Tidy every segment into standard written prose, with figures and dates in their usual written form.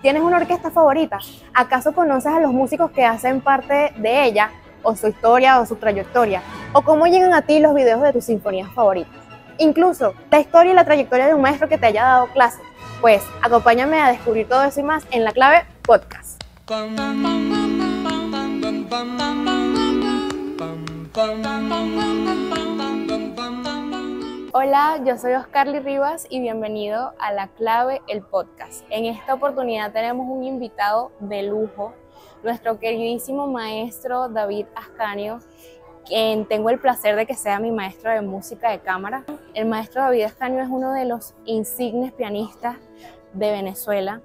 ¿Tienes una orquesta favorita? ¿Acaso conoces a los músicos que hacen parte de ella, o su historia o su trayectoria? ¿O cómo llegan a ti los videos de tus sinfonías favoritas? Incluso la historia y la trayectoria de un maestro que te haya dado clases. Pues acompáñame a descubrir todo eso y más en La Clave Podcast. Hola, yo soy Oscarly Rivas y bienvenido a La Clave, el podcast. En esta oportunidad tenemos un invitado de lujo, nuestro queridísimo maestro David Ascanio, quien tengo el placer de que sea mi maestro de música de cámara. El maestro David Ascanio es uno de los insignes pianistas de Venezuela.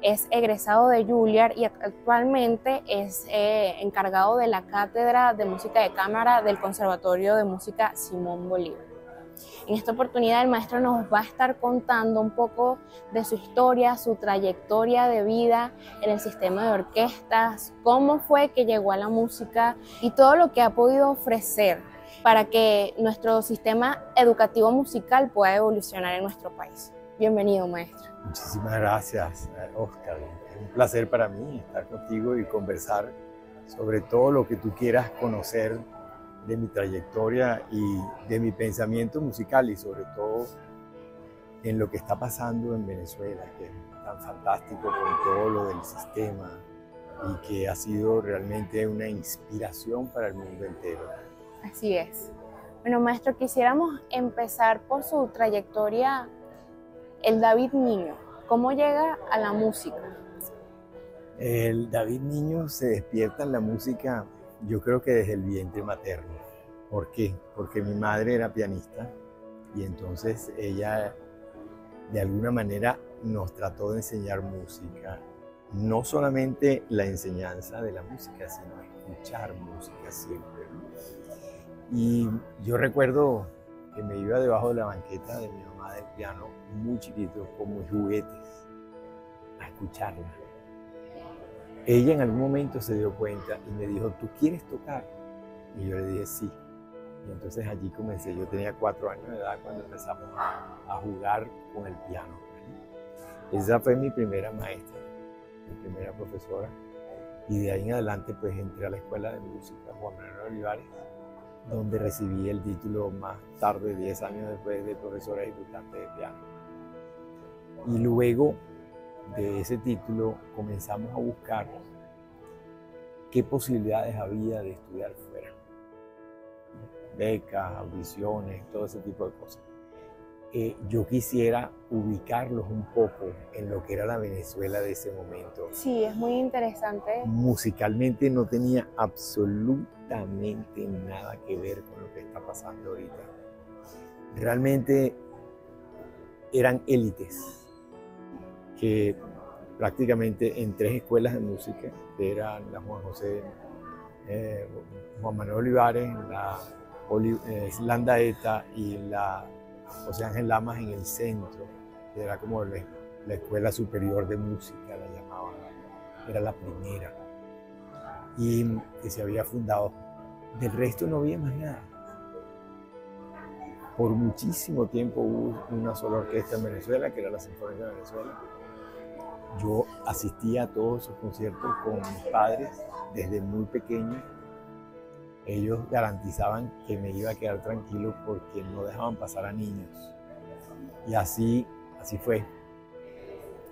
Es egresado de Juilliard y actualmente es encargado de la Cátedra de Música de Cámara del Conservatorio de Música Simón Bolívar. En esta oportunidad el maestro nos va a estar contando un poco de su historia, su trayectoria de vida en el sistema de orquestas, cómo fue que llegó a la música y todo lo que ha podido ofrecer para que nuestro sistema educativo musical pueda evolucionar en nuestro país. Bienvenido, maestro. Muchísimas gracias, Oscar. Es un placer para mí estar contigo y conversar sobre todo lo que tú quieras conocer de mi trayectoria y de mi pensamiento musical, y sobre todo en lo que está pasando en Venezuela, que es tan fantástico con todo lo del sistema y que ha sido realmente una inspiración para el mundo entero. Así es. Bueno, maestro, quisiéramos empezar por su trayectoria, el David niño. ¿Cómo llega a la música? El David niño se despierta en la música, yo creo que desde el vientre materno. ¿Por qué? Porque mi madre era pianista y entonces ella de alguna manera nos trató de enseñar música. No solamente la enseñanza de la música, sino escuchar música siempre. Y yo recuerdo que me iba debajo de la banqueta de mi mamá del piano, muy chiquito, con mis juguetes, a escucharla. Ella en algún momento se dio cuenta y me dijo, ¿tú quieres tocar? Y yo le dije, sí. Y entonces allí comencé. Yo tenía 4 años de edad cuando empezamos a jugar con el piano. Esa fue mi primera maestra, mi primera profesora. Y de ahí en adelante pues entré a la Escuela de Música Juan Manuel Olivares, donde recibí el título más tarde, 10 años después, de profesora ejecutante de piano. Y luego de ese título comenzamos a buscar qué posibilidades había de estudiar fuera. Becas, audiciones, todo ese tipo de cosas. Yo quisiera ubicarlos un poco en lo que era la Venezuela de ese momento. Sí, es muy interesante. Musicalmente no tenía absolutamente nada que ver con lo que está pasando ahorita. Realmente eran élites que prácticamente en 3 escuelas de música, que eran la Juan José, Juan Manuel Olivares, la Landaeta y la José Ángel Lamas en el centro, que era como la Escuela Superior de Música, la llamaban, era la primera, y que se había fundado. Del resto no había más nada. Por muchísimo tiempo hubo una sola orquesta en Venezuela, que era la Sinfónica de Venezuela. Yo asistía a todos esos conciertos con mis padres desde muy pequeño. Ellos garantizaban que me iba a quedar tranquilo porque no dejaban pasar a niños. Y así fue.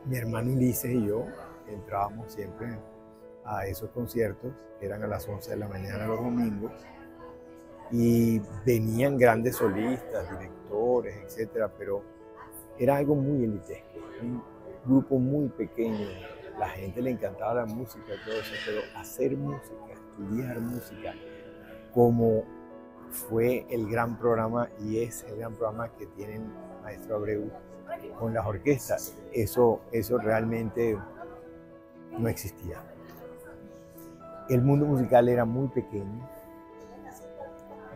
Mi hermano Ulises y yo entrábamos siempre a esos conciertos, que eran a las 11 de la mañana los domingos, y venían grandes solistas, directores, etcétera, pero era algo muy elitesco, un grupo muy pequeño. La gente le encantaba la música y todo eso, pero hacer música, estudiar música, como fue el gran programa y es el gran programa que tiene el maestro Abreu con las orquestas, eso realmente no existía. El mundo musical era muy pequeño,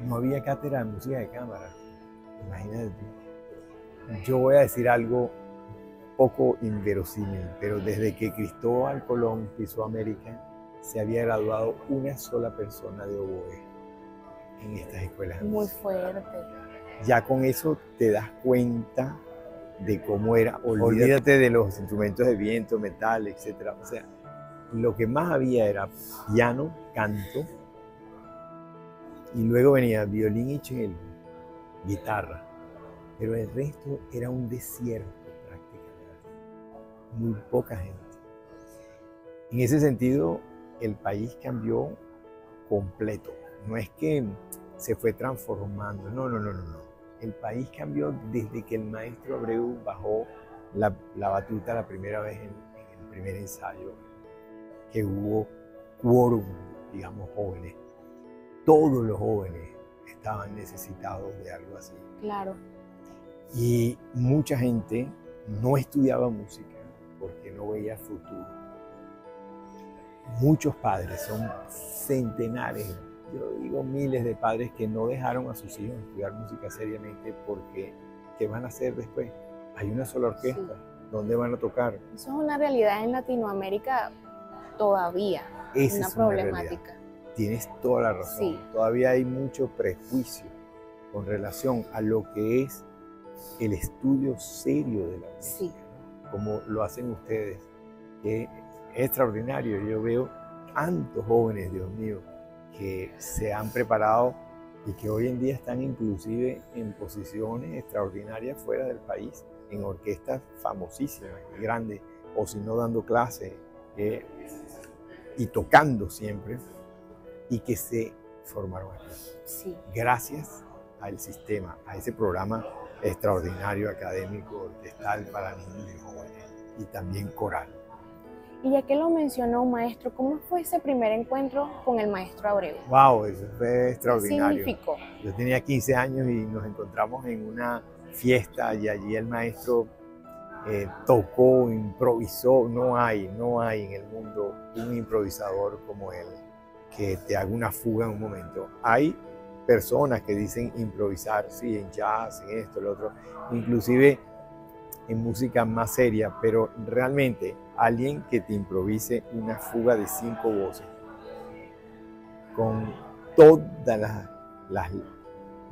no había cátedra de música de cámara, imagínate tú. Yo voy a decir algo poco inverosímil, pero desde que Cristóbal Colón pisó América, se había graduado una sola persona de oboe en estas escuelas. Muy fuerte. Ya con eso te das cuenta de cómo era. Olvídate de los instrumentos de viento, metal, etc. O sea, lo que más había era piano, canto, y luego venía violín y cello, guitarra. Pero el resto era un desierto prácticamente. Muy poca gente. En ese sentido, el país cambió completo. No es que se fue transformando, no. El país cambió desde que el maestro Abreu bajó la batuta la primera vez en el primer ensayo, que hubo quórum, digamos, jóvenes. Todos los jóvenes estaban necesitados de algo así. Claro. Y mucha gente no estudiaba música porque no veía futuro. Muchos padres, son centenares, yo digo miles de padres que no dejaron a sus hijos estudiar música seriamente porque ¿qué van a hacer después? Hay una sola orquesta, sí. ¿Dónde van a tocar? Eso es una realidad en Latinoamérica todavía, Esa una es problemática. Tienes toda la razón. Sí. Todavía hay mucho prejuicio con relación a lo que es el estudio serio de la música, sí. ¿no? Como lo hacen ustedes, que es extraordinario. Yo veo tantos jóvenes, Dios mío, que se han preparado y que hoy en día están inclusive en posiciones extraordinarias fuera del país, en orquestas famosísimas y grandes, o si no dando clases y tocando siempre, y que se formaron aquí. Sí. Gracias al sistema, a ese programa extraordinario académico orquestal para niños y jóvenes, y también coral. Y ya que lo mencionó, maestro, ¿cómo fue ese primer encuentro con el maestro Abreu? ¡Wow! Eso fue extraordinario. ¿Qué significó? Yo tenía 15 años y nos encontramos en una fiesta y allí el maestro tocó, improvisó. No hay en el mundo un improvisador como él que te haga una fuga en un momento. Hay personas que dicen improvisar, sí, en jazz, en esto, lo otro, inclusive en música más seria, pero realmente alguien que te improvise una fuga de 5 voces con todos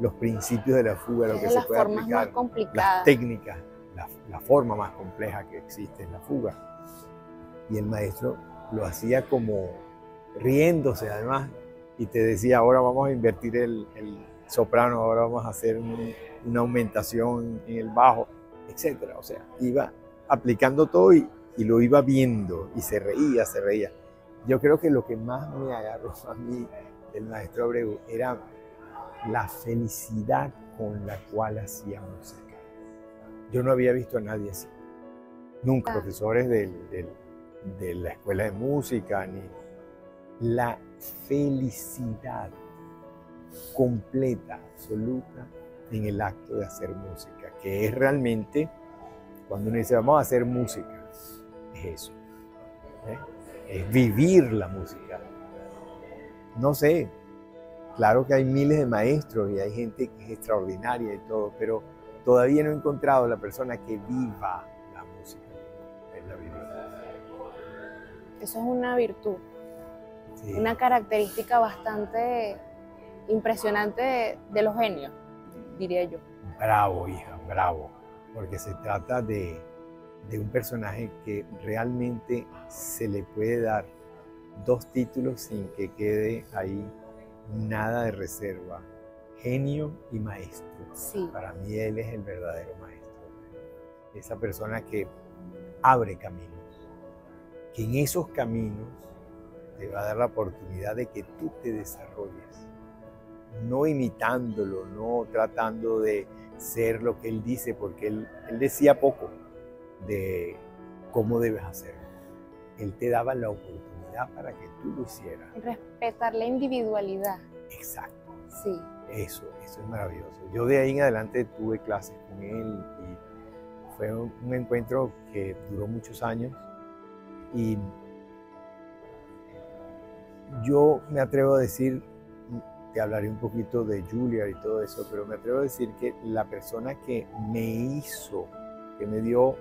los principios de la fuga, lo que se puede aplicar, más complicadas, las técnicas, la forma más compleja que existe en la fuga. Y el maestro lo hacía como riéndose además, y te decía, ahora vamos a invertir el soprano, ahora vamos a hacer una aumentación en el bajo, etcétera. O sea, iba aplicando todo y lo iba viendo y se reía. Yo creo que lo que más me agarró a mí del maestro Abreu era la felicidad con la cual hacía música. Yo no había visto a nadie así. Nunca, profesores de la escuela de música, ni la felicidad completa, absoluta en el acto de hacer música, que es realmente, cuando uno dice vamos a hacer música, es eso, es vivir la música. No sé, claro que hay miles de maestros y hay gente que es extraordinaria y todo, pero todavía no he encontrado la persona que viva la música. Él la vivió. Eso es una virtud, sí. Una característica bastante impresionante de los genios, diría yo. Bravo, hija, bravo, porque se trata de un personaje que realmente se le puede dar 2 títulos sin que quede ahí nada de reserva: genio y maestro. Sí. Para mí él es el verdadero maestro, esa persona que abre caminos, que en esos caminos te va a dar la oportunidad de que tú te desarrolles, no imitándolo, no tratando de ser lo que él dice, porque él decía poco de cómo debes hacerlo. Él te daba la oportunidad para que tú lo hicieras. Respetar la individualidad. Exacto. Sí. Eso es maravilloso. Yo de ahí en adelante tuve clases con él y fue un encuentro que duró muchos años, y yo me atrevo a decir, te hablaré un poquito de Juilliard y todo eso, pero me atrevo a decir que la persona que me dio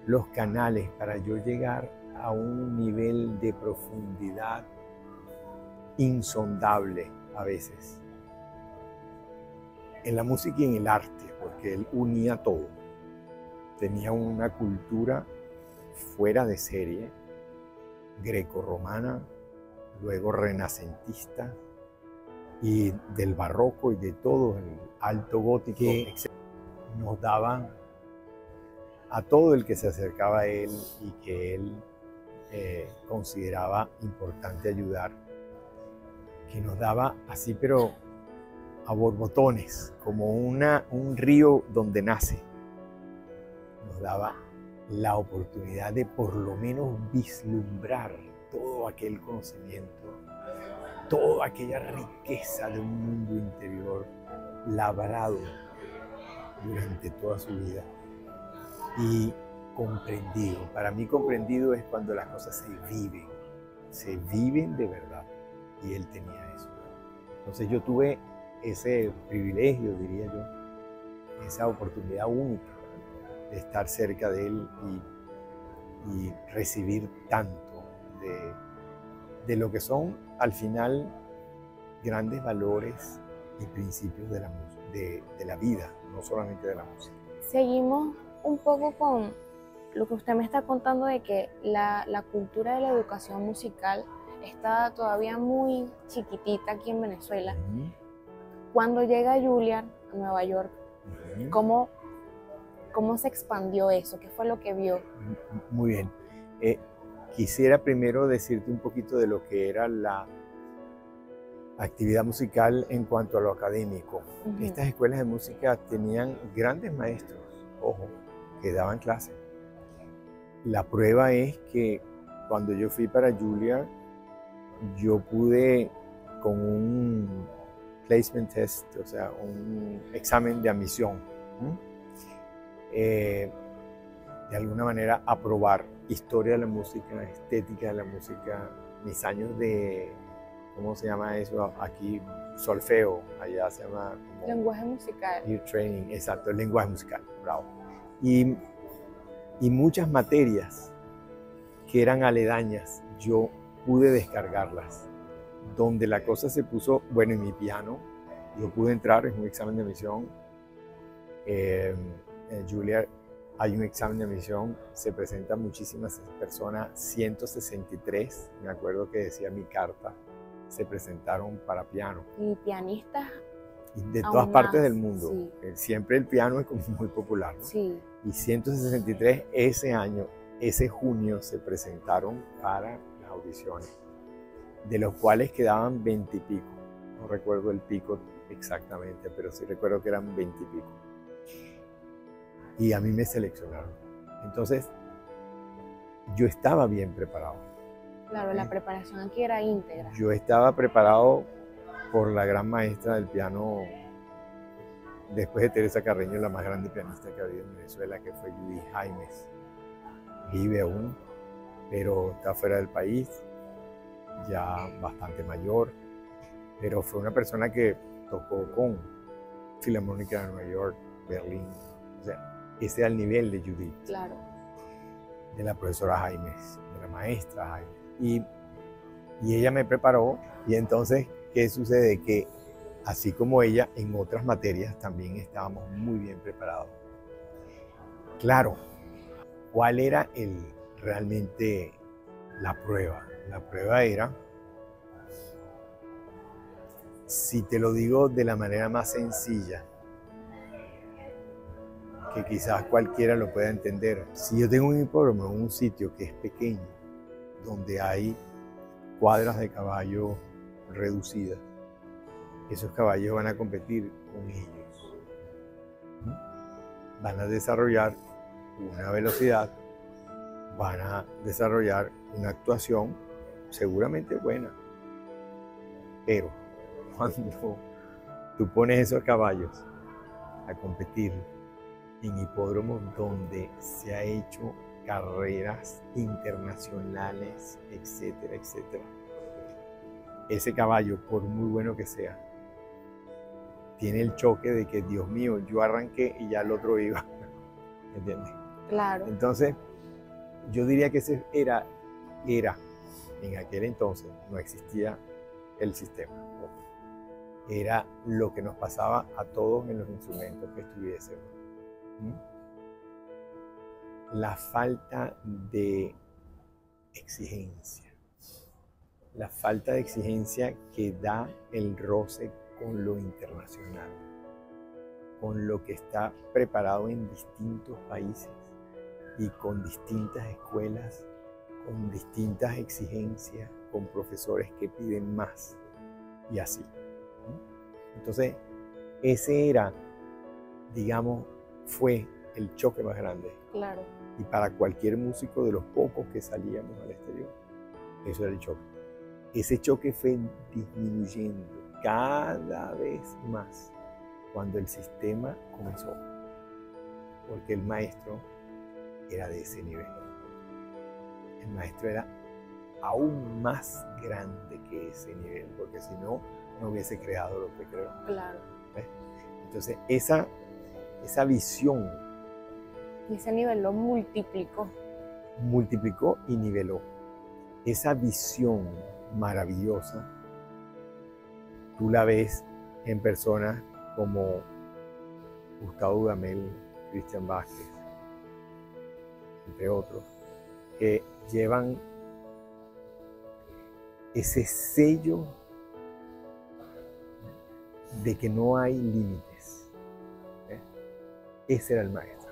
los canales para yo llegar a un nivel de profundidad insondable a veces, en la música y en el arte, porque él unía todo, tenía una cultura fuera de serie, grecorromana, luego renacentista y del barroco y de todo el alto gótico, etc. Nos daban a todo el que se acercaba a él y que él consideraba importante ayudar, que nos daba así, pero a borbotones, como un río donde nace. Nos daba la oportunidad de por lo menos vislumbrar todo aquel conocimiento, toda aquella riqueza de un mundo interior labrado durante toda su vida y comprendido. Para mí comprendido es cuando las cosas se viven de verdad, y él tenía eso. Entonces yo tuve ese privilegio, diría yo, esa oportunidad única de estar cerca de él y recibir tanto de lo que son al final grandes valores y principios de la vida, no solamente de la música. Seguimos un poco con lo que usted me está contando de que la cultura de la educación musical está todavía muy chiquitita aquí en Venezuela. Cuando llega Juilliard a Nueva York, ¿cómo se expandió eso? ¿Qué fue lo que vio? Muy bien. Quisiera primero decirte un poquito de lo que era la actividad musical en cuanto a lo académico. Estas escuelas de música tenían grandes maestros, ojo, que daban clases. La prueba es que cuando yo fui para Juilliard, yo pude con un placement test, o sea, un examen de admisión, de alguna manera aprobar historia de la música, estética de la música, mis años de, ¿cómo se llama eso? Aquí, solfeo, allá se llama como lenguaje musical. Ear training, exacto, el lenguaje musical, bravo. Y muchas materias que eran aledañas, yo pude descargarlas. Donde la cosa se puso, bueno, en mi piano, yo pude entrar en un examen de admisión. En Juilliard hay un examen de admisión, se presentan muchísimas personas, 163, me acuerdo que decía mi carta, se presentaron para piano. Y pianistas de todas partes del mundo. Sí. Siempre el piano es como muy popular, ¿no? Sí. Y 163 ese año, ese junio, se presentaron para las audiciones, de los cuales quedaban 20 y pico. No recuerdo el pico exactamente, pero sí recuerdo que eran 20 y pico. Y a mí me seleccionaron. Entonces, yo estaba bien preparado. Claro, la preparación aquí era íntegra. Yo estaba preparado por la gran maestra del piano, después de Teresa Carreño, la más grande pianista que ha habido en Venezuela, que fue Judith Jaimes. Vive aún, pero está fuera del país, ya bastante mayor, pero fue una persona que tocó con Filarmónica de Nueva York, Berlín, o sea, ese era el nivel de Judith. Claro. De la profesora Jaimes, de la maestra Jaimes. Y ella me preparó, y entonces, ¿qué sucede? Que así como ella, en otras materias también estábamos muy bien preparados. Claro, ¿cuál era realmente la prueba? La prueba era, si te lo digo de la manera más sencilla, que quizás cualquiera lo pueda entender. Si yo tengo un hipódromo en un sitio que es pequeño, donde hay cuadras de caballo reducidas, esos caballos van a competir con ellos. Van a desarrollar una velocidad, van a desarrollar una actuación seguramente buena. Pero cuando tú pones esos caballos a competir en hipódromos donde se ha hecho carreras internacionales, etcétera, etcétera, ese caballo, por muy bueno que sea, tiene el choque de que, Dios mío, yo arranqué y ya el otro iba. ¿Me entiendes? Claro. Entonces, yo diría que ese era, en aquel entonces, no existía el sistema. Era lo que nos pasaba a todos en los instrumentos que estuviésemos. la falta de exigencia. La falta de exigencia que da el roce con lo internacional, con lo que está preparado en distintos países y con distintas escuelas, con distintas exigencias, con profesores que piden más y así. Entonces, ese era, digamos, fue el choque más grande. Claro. Y para cualquier músico de los pocos que salíamos al exterior, eso era el choque. Ese choque fue disminuyendo cada vez más cuando el sistema comenzó, porque el maestro era de ese nivel. El maestro era aún más grande que ese nivel, porque si no, no hubiese creado lo que creó. Claro. ¿Ves? Entonces, esa visión Y ese nivel lo multiplicó. multiplicó y niveló. Esa visión maravillosa, tú la ves en personas como Gustavo Dudamel, Cristian Vázquez, entre otros, que llevan ese sello de que no hay límites. Ese era el maestro.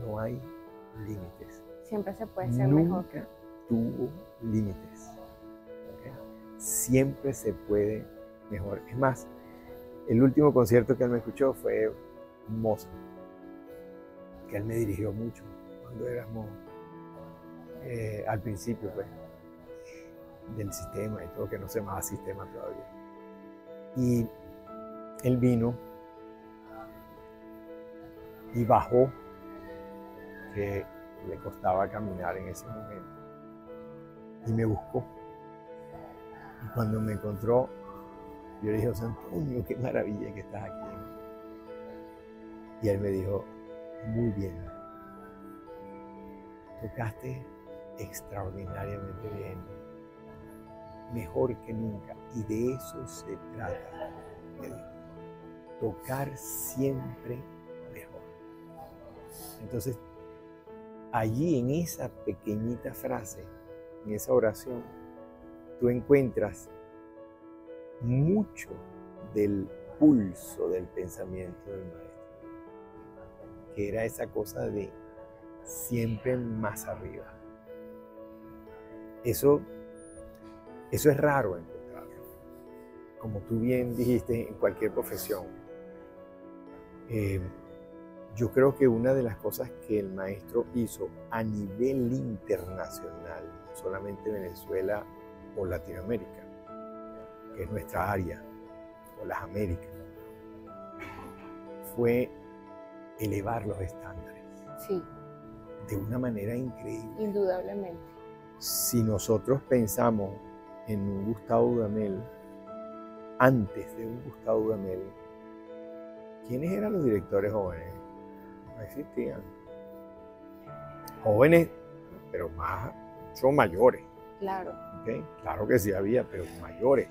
No hay límites. Siempre se puede ser mejor. Nunca tuvo límites. Siempre se puede mejor. Es más, el último concierto que él me escuchó fue Mozart, que él me dirigió mucho cuando éramos al principio, pues, del sistema y todo, que no se llamaba sistema todavía. Y él vino y bajó, que le costaba caminar en ese momento, y me buscó. Y cuando me encontró, yo le dije: José Antonio, qué maravilla que estás aquí. Y él me dijo: muy bien, tocaste extraordinariamente bien, mejor que nunca, y de eso se trata, me dijo, tocar siempre mejor. Entonces, allí en esa pequeñita frase, en esa oración, tú encuentras mucho del pulso del pensamiento del maestro, que era esa cosa de siempre más arriba. Eso es raro encontrarlo. Como tú bien dijiste, en cualquier profesión. Yo creo que una de las cosas que el maestro hizo a nivel internacional, no solamente Venezuela o Latinoamérica, que es nuestra área, o las Américas, fue elevar los estándares. Sí. De una manera increíble. Indudablemente. Si nosotros pensamos en un Gustavo Dudamel, antes de un Gustavo Dudamel, ¿quiénes eran los directores jóvenes? No existían. Jóvenes, pero son mayores. Claro. ¿Okay? Claro que sí había, pero mayores.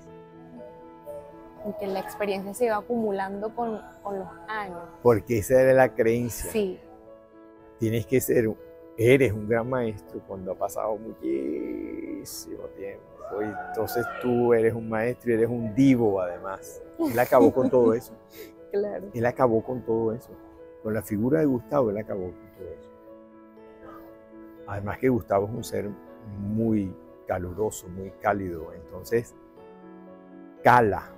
Y que la experiencia se iba acumulando con los años. Porque esa era la creencia. Sí. Tienes que eres un gran maestro cuando ha pasado muchísimo tiempo. Y entonces tú eres un maestro y eres un divo además. Él acabó con todo eso. Claro. Él acabó con todo eso. Con la figura de Gustavo, él acabó con todo eso. Además que Gustavo es un ser muy caluroso, muy cálido. Entonces, cala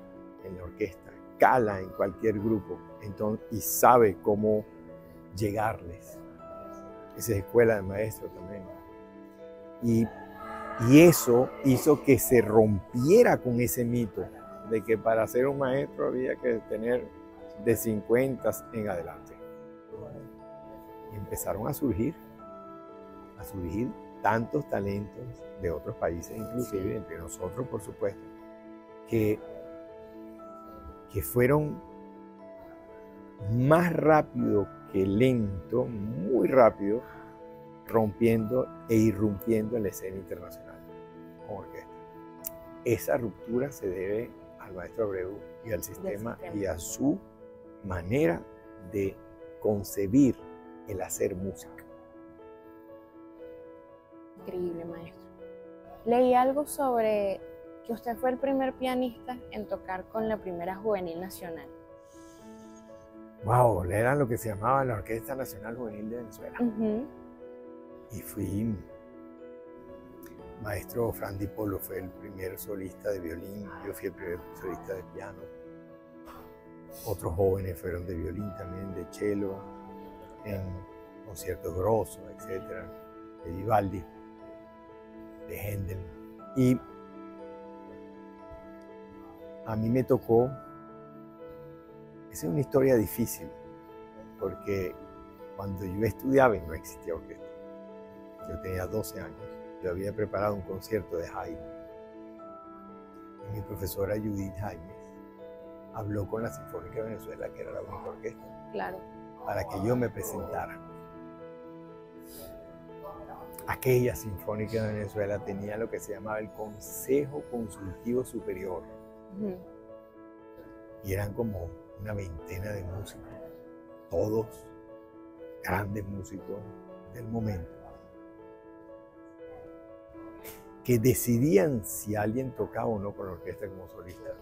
en la orquesta, cala en cualquier grupo. Entonces, y sabe cómo llegarles. Esa es escuela de maestros también. Y eso hizo que se rompiera con ese mito de que para ser un maestro había que tener de 50 en adelante. Y empezaron a surgir tantos talentos de otros países, inclusive entre nosotros, por supuesto, que fueron más rápido que lento, muy rápido, rompiendo e irrumpiendo en la escena internacional con orquesta. Esa ruptura se debe al maestro Abreu y al sistema y a su manera de concebir el hacer música. Increíble, maestro. Leí algo sobre que usted fue el primer pianista en tocar con la primera Juvenil Nacional. Wow, era lo que se llamaba la Orquesta Nacional Juvenil de Venezuela. Y fui maestro Fran Di Polo, fue el primer solista de violín, yo fui el primer solista de piano. Otros jóvenes fueron de violín también, de cello, en conciertos grosos, etcétera, de Vivaldi, de Händel. Y a mí me tocó, esa es una historia difícil, porque cuando yo estudiaba y no existía orquesta, yo tenía 12 años, yo había preparado un concierto de Haydn. Y mi profesora Judith Jaimes habló con la Sinfónica de Venezuela, que era la única orquesta, Claro. para que yo me presentara. Aquella Sinfónica de Venezuela tenía lo que se llamaba el Consejo Consultivo Superior. Y eran como una veintena de músicos, todos grandes músicos del momento, que decidían si alguien tocaba o no con la orquesta como solista.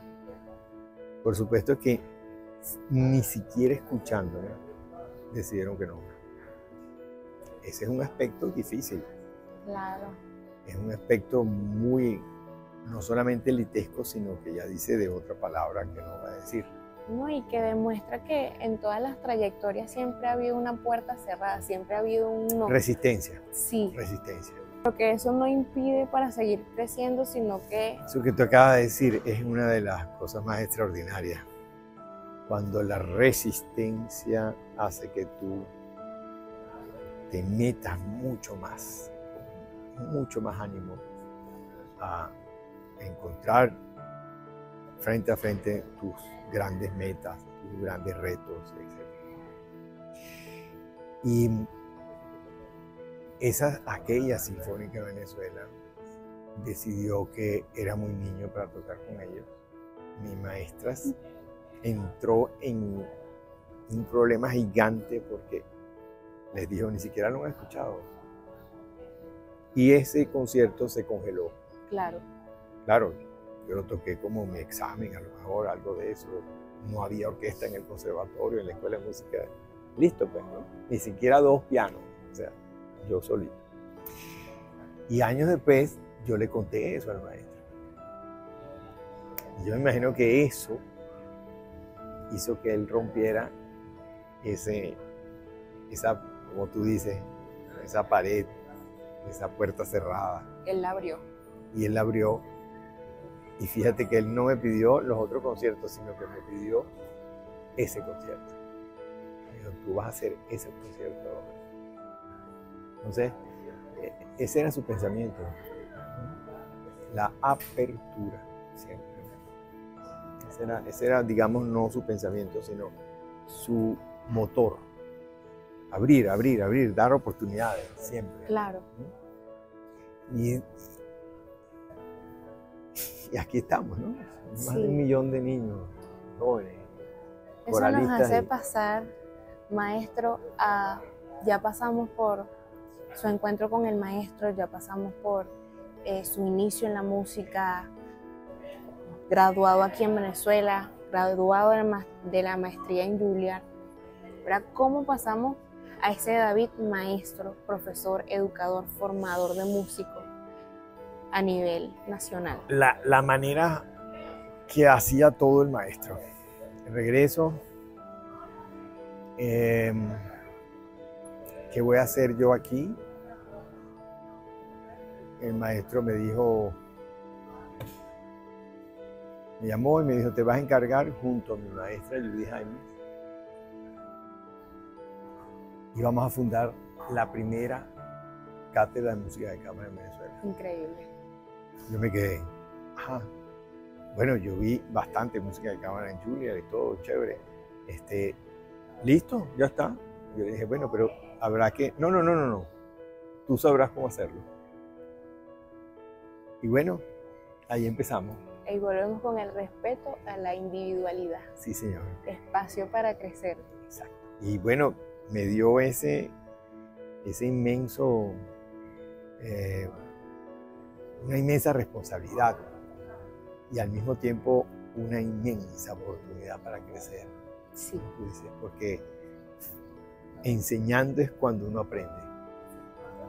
Por supuesto que ni siquiera escuchándome decidieron que no. Ese es un aspecto difícil. Claro. Es un aspecto muy, no solamente elitesco, sino que ya dice de otra palabra que no va a decir. No, y que demuestra que en todas las trayectorias siempre ha habido una puerta cerrada, siempre ha habido un no. Resistencia. Sí. Resistencia. Pero que eso no impide para seguir creciendo, sino que... Eso que tú acabas de decir es una de las cosas más extraordinarias. Cuando la resistencia hace que tú te metas mucho más ánimo a encontrar frente a frente tus grandes metas, tus grandes retos, etc. Y aquella Sinfónica de Venezuela decidió que era muy niño para tocar con ellos. Mi maestra entró en un problema gigante porque les dijo, ni siquiera lo han escuchado. Y ese concierto se congeló. Claro. Claro, yo lo toqué como mi examen, a lo mejor algo de eso. No había orquesta en el conservatorio, en la escuela de música. Listo, pues, ¿no? Ni siquiera 2 pianos, o sea, yo solito. Y años después, yo le conté eso al maestro. Y yo me imagino que eso hizo que él rompiera esa, como tú dices, esa pared, esa puerta cerrada. Él la abrió. Y él la abrió. Y fíjate que él no me pidió los otros conciertos, sino que me pidió ese concierto. Me dijo, tú vas a hacer ese concierto. Entonces, ese era su pensamiento. La apertura, siempre. Ese era, digamos, no su pensamiento, sino su motor. Abrir, dar oportunidades, siempre. Claro. Y aquí estamos, ¿no? Más de 1 millón de niños, jóvenes, eso nos hace pasar, maestro, ya pasamos por su encuentro con el maestro, ya pasamos por su inicio en la música, graduado aquí en Venezuela, graduado de la maestría en Juilliard. ¿Verdad? ¿Cómo pasamos a ese David maestro, profesor, educador, formador de músicos a nivel nacional? La manera que hacía todo el maestro. El regreso, ¿qué voy a hacer yo aquí? El maestro me dijo, me llamó y me dijo, te vas a encargar junto a mi maestra Judith Jaimes y vamos a fundar la primera cátedra de música de cámara en Venezuela. Increíble. Yo me quedé, ajá. Bueno, yo vi bastante música de cámara en Juilliard y todo, chévere. ¿Listo? ¿Ya está? Yo le dije, bueno, pero habrá que... No. Tú sabrás cómo hacerlo. Y bueno, ahí empezamos. Y volvemos con el respeto a la individualidad. Sí, señor. Espacio para crecer. Exacto. Y bueno, me dio ese inmenso una inmensa responsabilidad y al mismo tiempo una inmensa oportunidad para crecer. Sí. Como tú dices, porque enseñando es cuando uno aprende.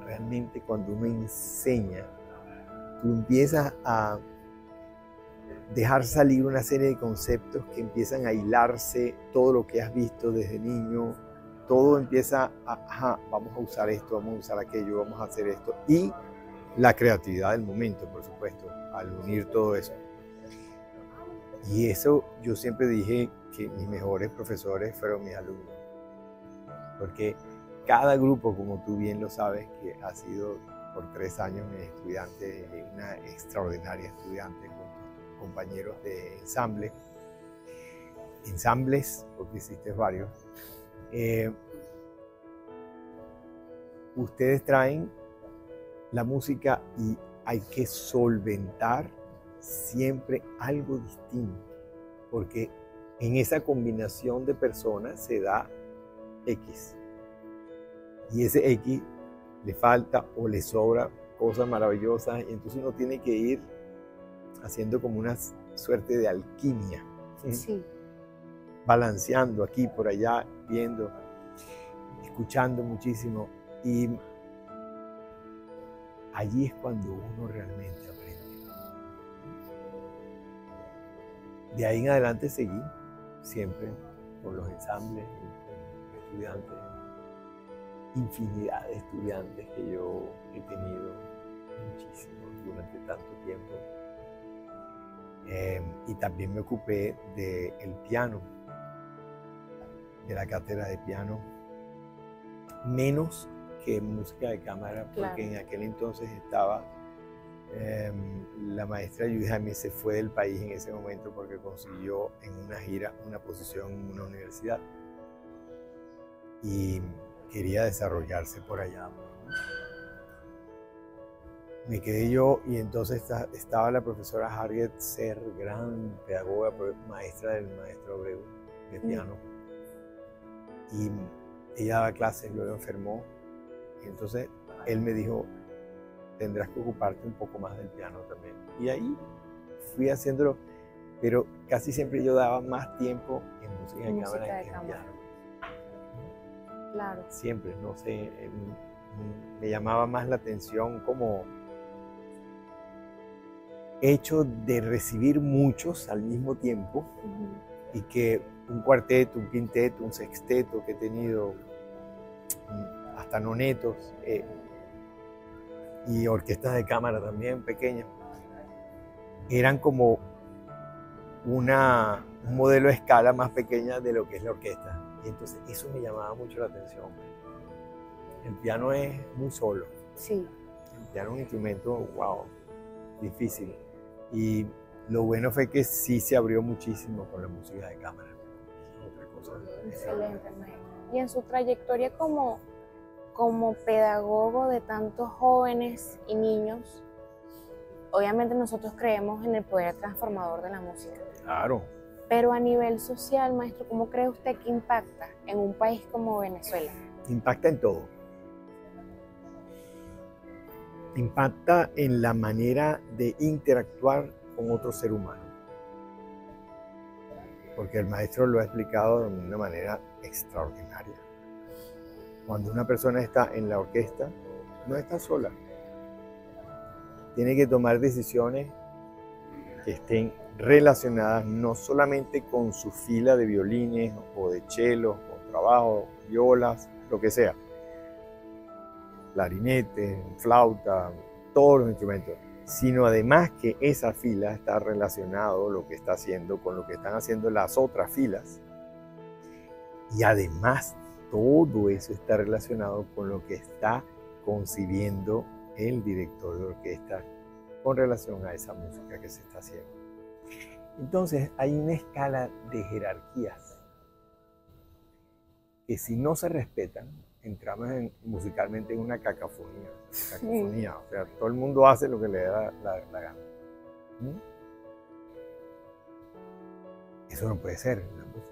Realmente cuando uno enseña, tú empiezas a dejar salir una serie de conceptos que empiezan a hilarse, todo lo que has visto desde niño, todo empieza a, vamos a usar esto, vamos a usar aquello, vamos a hacer esto. Y la creatividad del momento, por supuesto, al unir todo eso. Y eso yo siempre dije que mis mejores profesores fueron mis alumnos. Porque cada grupo, como tú bien lo sabes, que ha sido por 3 años mi estudiante, una extraordinaria estudiante con compañeros de ensambles, porque hiciste varios, ustedes traen la música y hay que solventar siempre algo distinto, porque en esa combinación de personas se da X. Y ese X le falta o le sobra cosas maravillosas y entonces uno tiene que ir haciendo como una suerte de alquimia. Sí. Balanceando aquí, por allá, viendo, escuchando muchísimo. Y allí es cuando uno realmente aprende. De ahí en adelante seguí siempre con los ensambles, con estudiantes, infinidad de estudiantes que yo he tenido, muchísimos, durante tanto tiempo. Y también me ocupé del piano, de la cátedra de piano, menos que música de cámara, porque Claro. en aquel entonces estaba la maestra Judy Jaime se fue del país en ese momento porque consiguió en una gira una posición en una universidad y quería desarrollarse por allá. Me quedé yo y entonces estaba la profesora Harriet Ser, gran pedagoga, maestra del maestro Abreu de piano. Y ella daba clases, luego enfermó. Y entonces él me dijo, tendrás que ocuparte un poco más del piano también. Y ahí fui haciéndolo, pero casi siempre yo daba más tiempo en música de cámara que en piano. Claro. Siempre, no sé, me llamaba más la atención como hecho de recibir muchos al mismo tiempo y que un cuarteto, un quinteto, un sexteto que he tenido, hasta nonetos y orquestas de cámara también pequeñas, eran como un modelo de escala más pequeña de lo que es la orquesta. Y entonces eso me llamaba mucho la atención. El piano es muy solo. Sí. El piano es un instrumento, wow, difícil. Y lo bueno fue que sí se abrió muchísimo con la música de cámara. Otra cosa. Excelente, maestro. Y en su trayectoria como pedagogo de tantos jóvenes y niños, obviamente nosotros creemos en el poder transformador de la música. Claro. Pero a nivel social, maestro, ¿cómo cree usted que impacta en un país como Venezuela? Impacta en todo. Impacta en la manera de interactuar con otro ser humano. Porque el maestro lo ha explicado de una manera extraordinaria. Cuando una persona está en la orquesta, no está sola. Tiene que tomar decisiones que estén relacionadas no solamente con su fila de violines o de chelos, contrabajo, violas, lo que sea, clarinete, flauta, todos los instrumentos, sino además que esa fila está relacionado lo que está haciendo con lo que están haciendo las otras filas. Y además todo eso está relacionado con lo que está concibiendo el director de orquesta con relación a esa música que se está haciendo. Entonces hay una escala de jerarquías que si no se respetan, entramos musicalmente en una cacofonía. O sea, todo el mundo hace lo que le da la gana. Eso no puede ser en la música.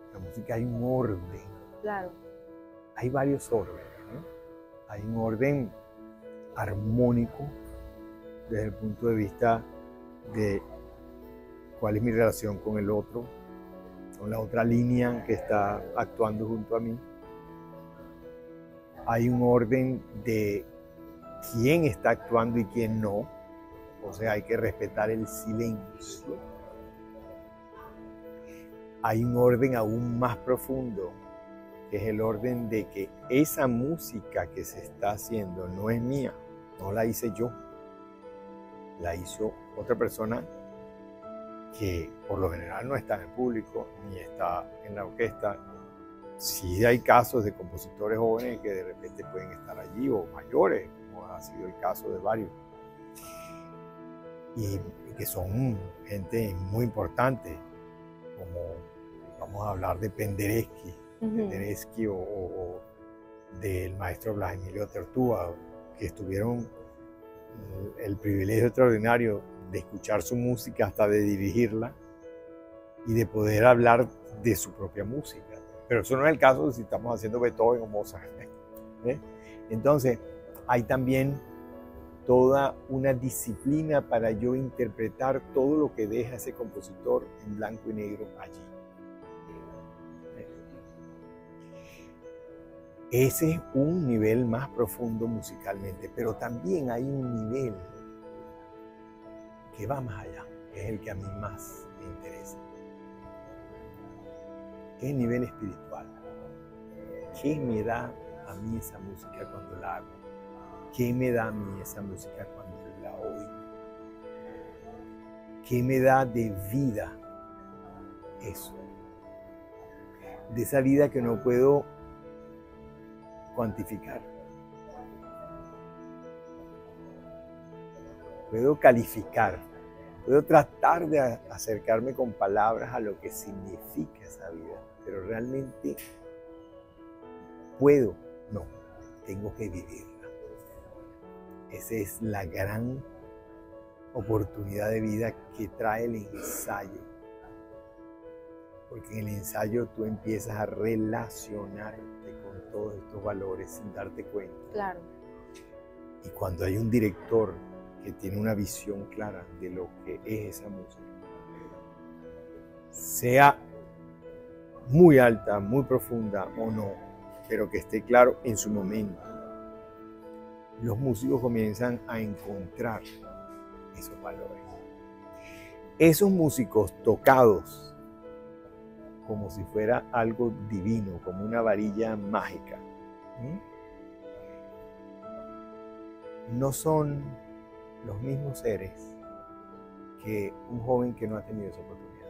En la música hay un orden. Claro. Hay varios órdenes. Hay un orden armónico desde el punto de vista de cuál es mi relación con el otro, con la otra línea que está actuando junto a mí. Hay un orden de quién está actuando y quién no. O sea, hay que respetar el silencio. Hay un orden aún más profundo, que es el orden de que esa música que se está haciendo no es mía, no la hice yo, la hizo otra persona que por lo general no está en el público ni está en la orquesta. Sí hay casos de compositores jóvenes que de repente pueden estar allí, o mayores, como ha sido el caso de varios, y que son gente muy importante, como vamos a hablar de Penderecki, Penderecki o del maestro Blas Emilio Tertúa, que tuvieron el privilegio extraordinario de escuchar su música, hasta de dirigirla y de poder hablar de su propia música. Pero eso no es el caso si estamos haciendo Beethoven o Mozart. Entonces, hay también toda una disciplina para yo interpretar todo lo que deja ese compositor en blanco y negro allí. Ese es un nivel más profundo musicalmente, pero también hay un nivel que va más allá, que es el que a mí más me interesa. Es el nivel espiritual. ¿Qué me da a mí esa música cuando la hago? ¿Qué me da a mí esa música cuando la oigo? ¿Qué me da de vida eso? De esa vida que no puedo cuantificar. Puedo calificar, puedo tratar de acercarme con palabras a lo que significa esa vida, pero realmente puedo, no, tengo que vivirla. Esa es la gran oportunidad de vida que trae el ensayo, porque en el ensayo tú empiezas a relacionarte con todos estos valores sin darte cuenta. Claro. Y cuando hay un director que tiene una visión clara de lo que es esa música, sea muy alta, muy profunda o no, pero que esté claro en su momento, los músicos comienzan a encontrar esos valores. Esos músicos tocados como si fuera algo divino, como una varilla mágica, no son los mismos seres que un joven que no ha tenido esa oportunidad.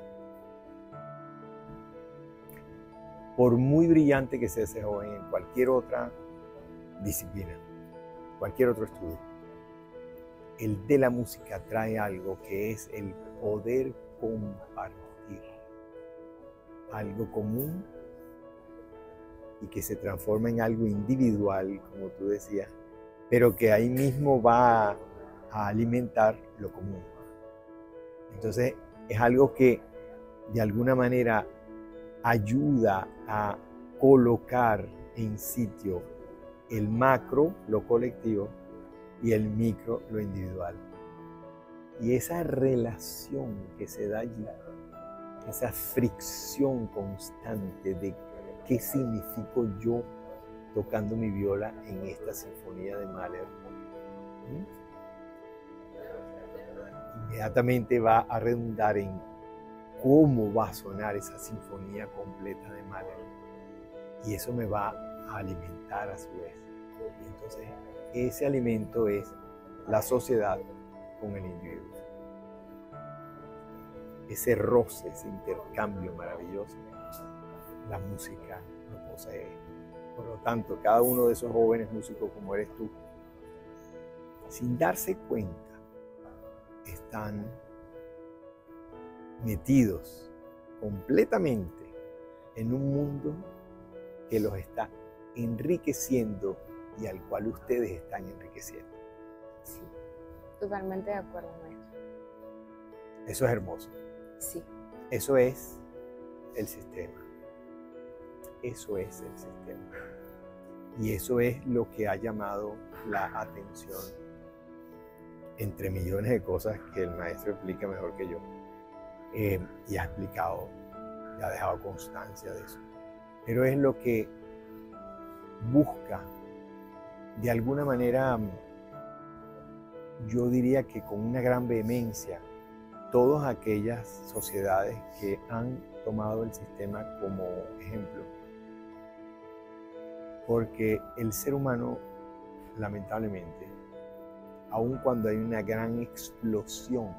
Por muy brillante que sea ese joven en cualquier otra disciplina, cualquier otro estudio, el de la música trae algo que es el poder compartir algo común y que se transforma en algo individual, como tú decías, pero que ahí mismo va a alimentar lo común. Entonces es algo que de alguna manera ayuda a colocar en sitio el macro, lo colectivo, y el micro, lo individual. Y esa relación que se da allí, esa fricción constante de qué significo yo tocando mi viola en esta sinfonía de Mahler, inmediatamente va a redundar en cómo va a sonar esa sinfonía completa de Mahler. Y eso me va a alimentar a su vez. Y entonces, ese alimento es la sociedad con el individuo. Ese roce, ese intercambio maravilloso, la música lo posee. Por lo tanto, cada uno de esos jóvenes músicos como eres tú, sin darse cuenta, están metidos completamente en un mundo que los está enriqueciendo y al cual ustedes están enriqueciendo. Sí, totalmente de acuerdo, maestro. Eso es hermoso. Sí. Eso es el sistema. Eso es el sistema. Y eso es lo que ha llamado la atención, entre millones de cosas que el maestro explica mejor que yo. Y ha explicado, y ha dejado constancia de eso. Pero es lo que busca, de alguna manera, yo diría que con una gran vehemencia, todas aquellas sociedades que han tomado el sistema como ejemplo. Porque el ser humano, lamentablemente, aun cuando hay una gran explosión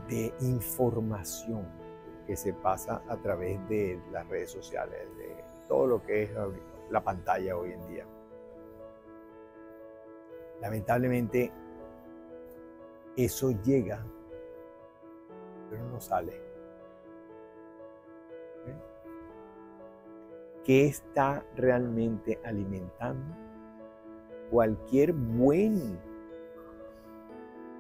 de información que se pasa a través de las redes sociales, de todo lo que es la pantalla hoy en día, lamentablemente eso llega, pero no sale. ¿Qué está realmente alimentando? Cualquier buen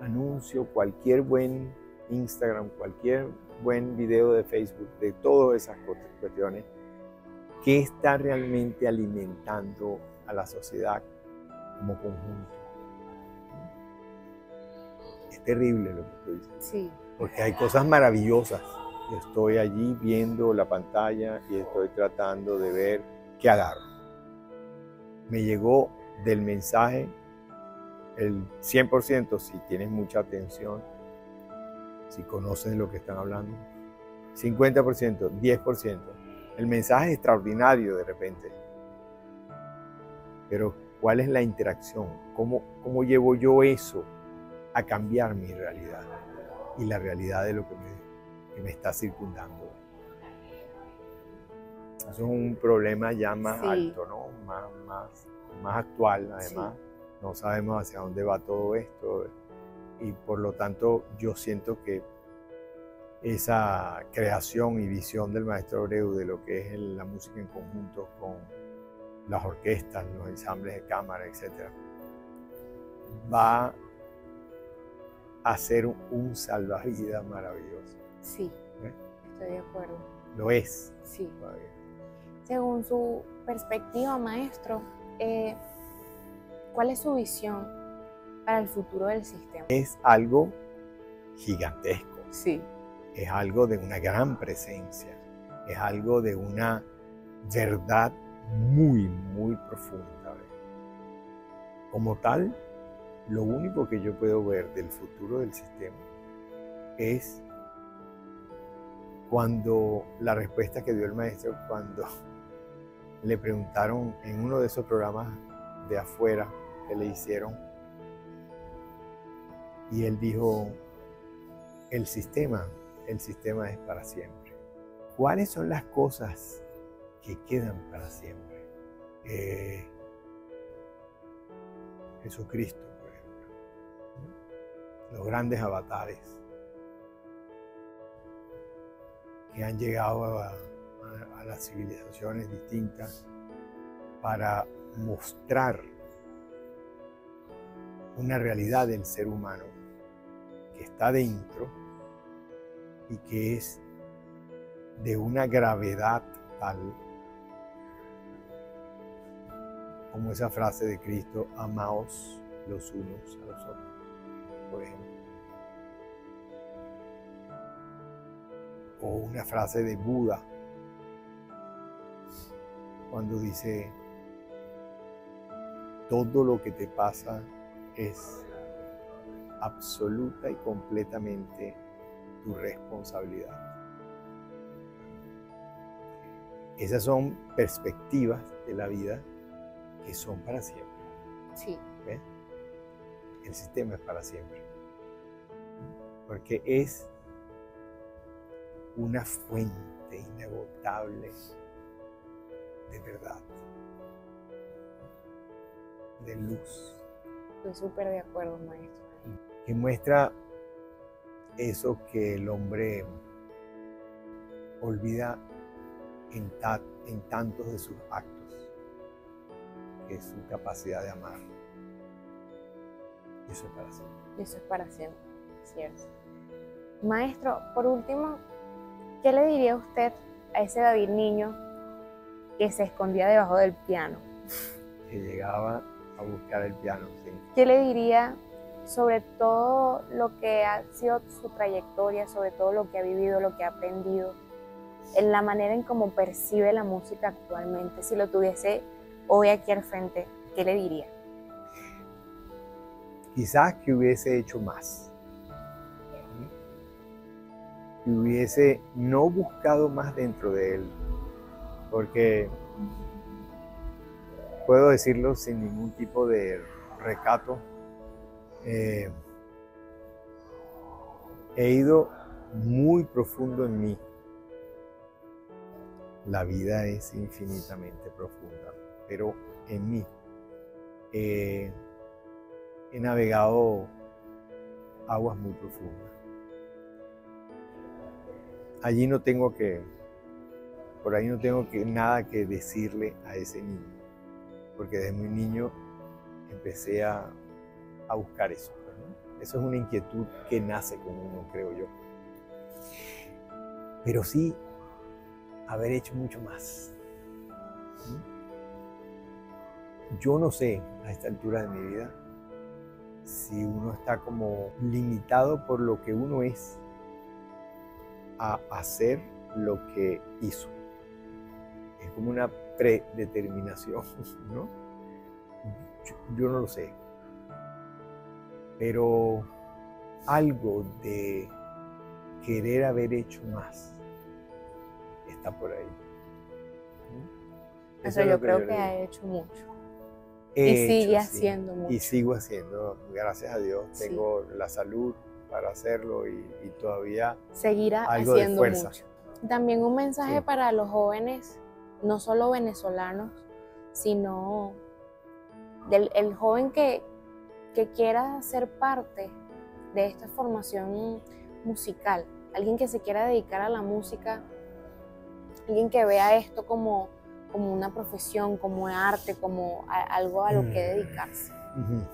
anuncio, cualquier buen Instagram, cualquier buen video de Facebook, de todas esas cuestiones, ¿qué está realmente alimentando a la sociedad como conjunto? Es terrible lo que estoy diciendo. Sí. Porque hay cosas maravillosas. Yo estoy allí viendo la pantalla y estoy tratando de ver qué agarro. Me llegó del mensaje el 100% si tienes mucha atención, si conoces lo que están hablando. 50%, 10%. El mensaje es extraordinario de repente. Pero ¿cuál es la interacción? ¿Cómo llevo yo eso a cambiar mi realidad y la realidad de lo que me está circundando? Eso es un problema ya más alto, ¿no? Más actual, además. Sí. No sabemos hacia dónde va todo esto y por lo tanto yo siento que esa creación y visión del maestro Abreu de lo que es la música en conjunto con las orquestas, los ensambles de cámara, etc., va a ser un salvavidas maravilloso. Sí, estoy de acuerdo. Lo es. Sí. Según su perspectiva, maestro, ¿cuál es su visión para el futuro del sistema? Es algo gigantesco. Sí. Es algo de una gran presencia. Es algo de una verdad muy, muy profunda. Como tal, lo único que yo puedo ver del futuro del sistema es cuando la respuesta que dio el maestro cuando le preguntaron en uno de esos programas de afuera que le hicieron, y él dijo, el sistema es para siempre. ¿Cuáles son las cosas que quedan para siempre? Jesucristo, por ejemplo, los grandes avatares que han llegado a las civilizaciones distintas para mostrar una realidad del ser humano que está dentro y que es de una gravedad tal como esa frase de Cristo, amaos los unos a los otros, por ejemplo. O una frase de Buda, cuando dice, todo lo que te pasa es absoluta y completamente tu responsabilidad. Esas son perspectivas de la vida que son para siempre. Sí. ¿Ves? El sistema es para siempre. Porque es una fuente inagotable de verdad, de luz. Estoy súper de acuerdo, maestro. Que muestra eso que el hombre olvida en tantos de sus actos, que es su capacidad de amar. Eso es para siempre. Eso es para siempre, cierto. Maestro, por último, ¿qué le diría usted a ese David niño que se escondía debajo del piano. Que llegaba a buscar el piano, sí. ¿Qué le diría sobre todo lo que ha sido su trayectoria, sobre todo lo que ha vivido, lo que ha aprendido, en la manera en cómo percibe la música actualmente? Si lo tuviese hoy aquí al frente, ¿qué le diría? Quizás que hubiese hecho más. Que hubiese no buscado más dentro de él, porque puedo decirlo sin ningún tipo de recato, he ido muy profundo en mí. La vida es infinitamente profunda, pero en mí he navegado aguas muy profundas. Allí no tengo que, por ahí no tengo nada que decirle a ese niño, porque desde muy niño empecé a buscar eso, ¿no? Eso es una inquietud que nace con uno, creo yo. Pero sí, haber hecho mucho más. Yo no sé a esta altura de mi vida si uno está como limitado por lo que uno es a hacer lo que hizo. Es como una predeterminación, ¿no? Yo no lo sé. Pero algo de querer haber hecho más está por ahí. Eso yo creo que ha hecho mucho. Y sigue haciendo mucho. Y sigo haciendo, gracias a Dios, Sí. tengo la salud para hacerlo y todavía seguirá algo haciendo de fuerza. mucho. También un mensaje Sí. para los jóvenes, no solo venezolanos, sino el joven que quiera ser parte de esta formación musical, alguien que se quiera dedicar a la música, alguien que vea esto como una profesión, como arte, como algo a lo que dedicarse.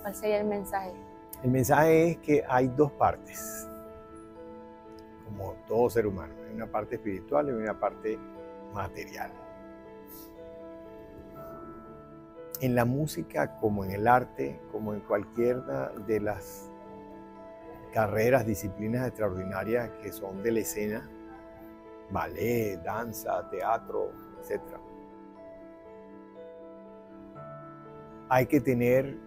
¿Cuál sería el mensaje? El mensaje es que hay dos partes, como todo ser humano. Hay una parte espiritual y una parte material. En la música, como en el arte, como en cualquiera de las carreras, disciplinas extraordinarias que son de la escena, ballet, danza, teatro, etc. Hay que tener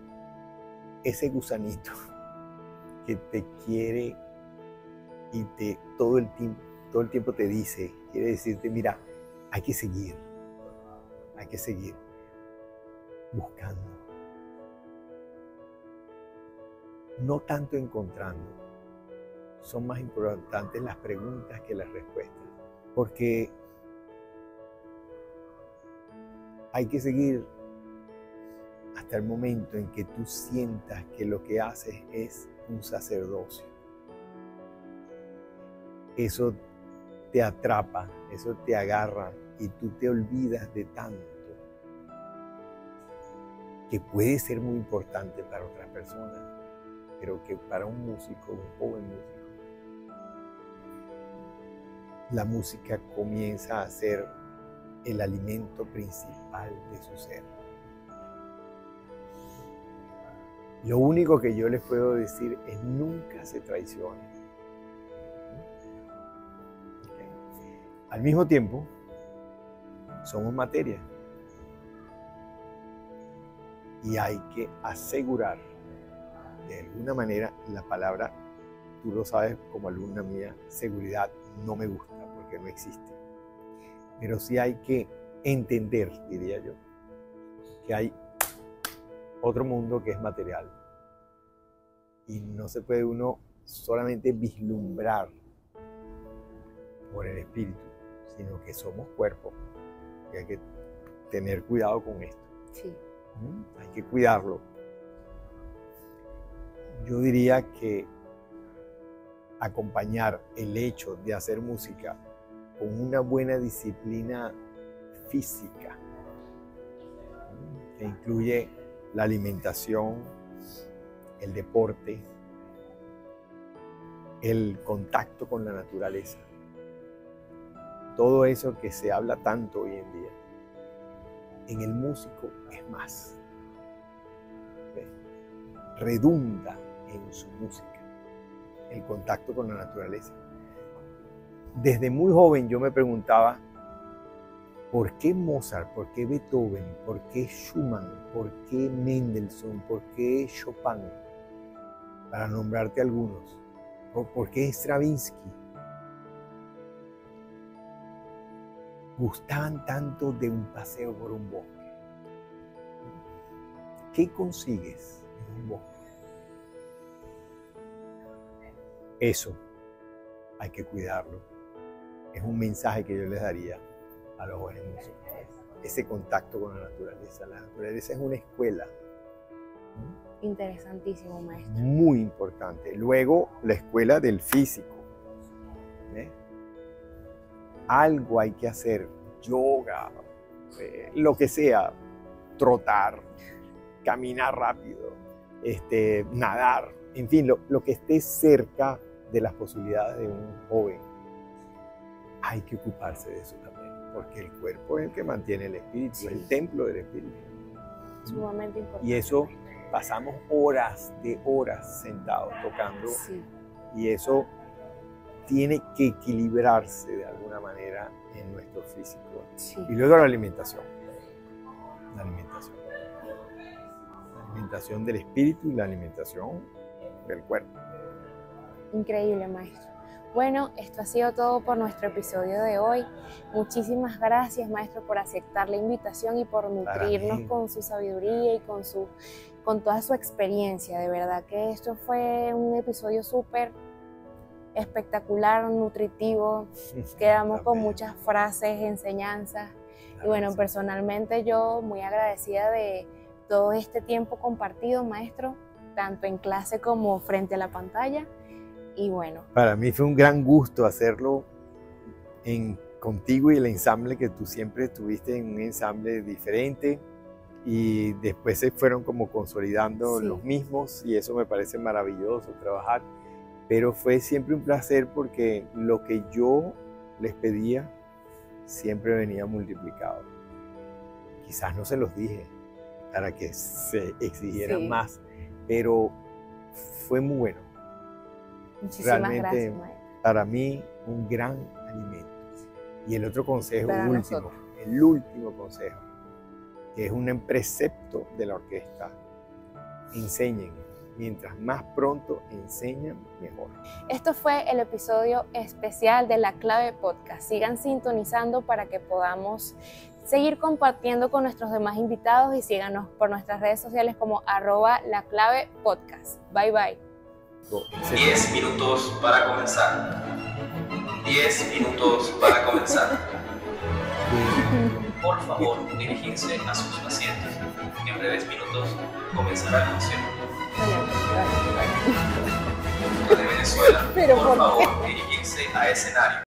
ese gusanito que te quiere y todo el tiempo te dice, quiere decirte, mira, hay que seguir buscando. No tanto encontrando, son más importantes las preguntas que las respuestas, porque hay que seguir hasta el momento en que tú sientas que lo que haces es un sacerdocio. Eso te atrapa, eso te agarra y tú te olvidas de tanto que puede ser muy importante para otras personas, pero que para un músico, un joven músico, la música comienza a ser el alimento principal de su ser. Lo único que yo les puedo decir es nunca se traicionen. ¿Okay? Al mismo tiempo, somos materia. Y hay que asegurar, de alguna manera, la palabra, tú lo sabes como alumna mía, seguridad no me gusta porque no existe. Pero sí hay que entender, diría yo, que hay otro mundo que es material. Y no se puede uno solamente vislumbrar por el espíritu, sino que somos cuerpo. Y hay que tener cuidado con esto. Sí. Hay que cuidarlo. Yo diría que acompañar el hecho de hacer música con una buena disciplina física, que incluye la alimentación, el deporte, el contacto con la naturaleza, todo eso que se habla tanto hoy en día, en el músico es más. ¿Ves? Redunda en su música el contacto con la naturaleza. Desde muy joven yo me preguntaba, ¿por qué Mozart? ¿Por qué Beethoven? ¿Por qué Schumann? ¿Por qué Mendelssohn? ¿Por qué Chopin? Para nombrarte algunos. ¿Por qué Stravinsky? Gustaban tanto de un paseo por un bosque. ¿Qué consigues en un bosque? Eso hay que cuidarlo. Es un mensaje que yo les daría a los jóvenes músicos. Ese contacto con la naturaleza. La naturaleza es una escuela. Interesantísimo, maestro. Muy importante. Luego, la escuela del físico. ¿Ves? Algo hay que hacer. Yoga, lo que sea. Trotar, caminar rápido, nadar. En fin, lo que esté cerca de las posibilidades de un joven. Hay que ocuparse de eso también. Porque el cuerpo es el que mantiene el espíritu. Sí. Es el templo del espíritu. Sumamente importante. Y eso pasamos horas de horas sentados tocando. Sí. Y eso tiene que equilibrarse de alguna manera en nuestro físico. Sí. Y luego la alimentación. La alimentación. La alimentación del espíritu y la alimentación del cuerpo. Increíble, maestro. Bueno, esto ha sido todo por nuestro episodio de hoy. Muchísimas gracias, maestro, por aceptar la invitación y por nutrirnos con su sabiduría y con toda su experiencia. De verdad que esto fue un episodio súper espectacular, nutritivo. Quedamos con muchas frases, enseñanzas. Y bueno, personalmente yo muy agradecida de todo este tiempo compartido, maestro, tanto en clase como frente a la pantalla. Y bueno. Para mí fue un gran gusto hacerlo contigo y el ensamble que tú siempre estuviste en un ensamble diferente y después se fueron como consolidando los mismos y eso me parece maravilloso trabajar. Pero fue siempre un placer porque lo que yo les pedía siempre venía multiplicado. Quizás no se los dije para que se exigieran más, pero fue muy bueno. Muchísimas realmente, gracias, maestro. Para mí, un gran alimento. Y el otro consejo, el último consejo, que es un precepto de la orquesta: enseñen. Mientras más pronto enseñan, mejor. Esto fue el episodio especial de La Clave Podcast. Sigan sintonizando para que podamos seguir compartiendo con nuestros demás invitados y síganos por nuestras redes sociales como @laclavepodcast. Bye bye. 10 minutos para comenzar. 10 minutos para comenzar. Por favor, dirigirse a sus asientos. En breves minutos comenzará el concierto. De Venezuela, por favor, dirigirse a escenario.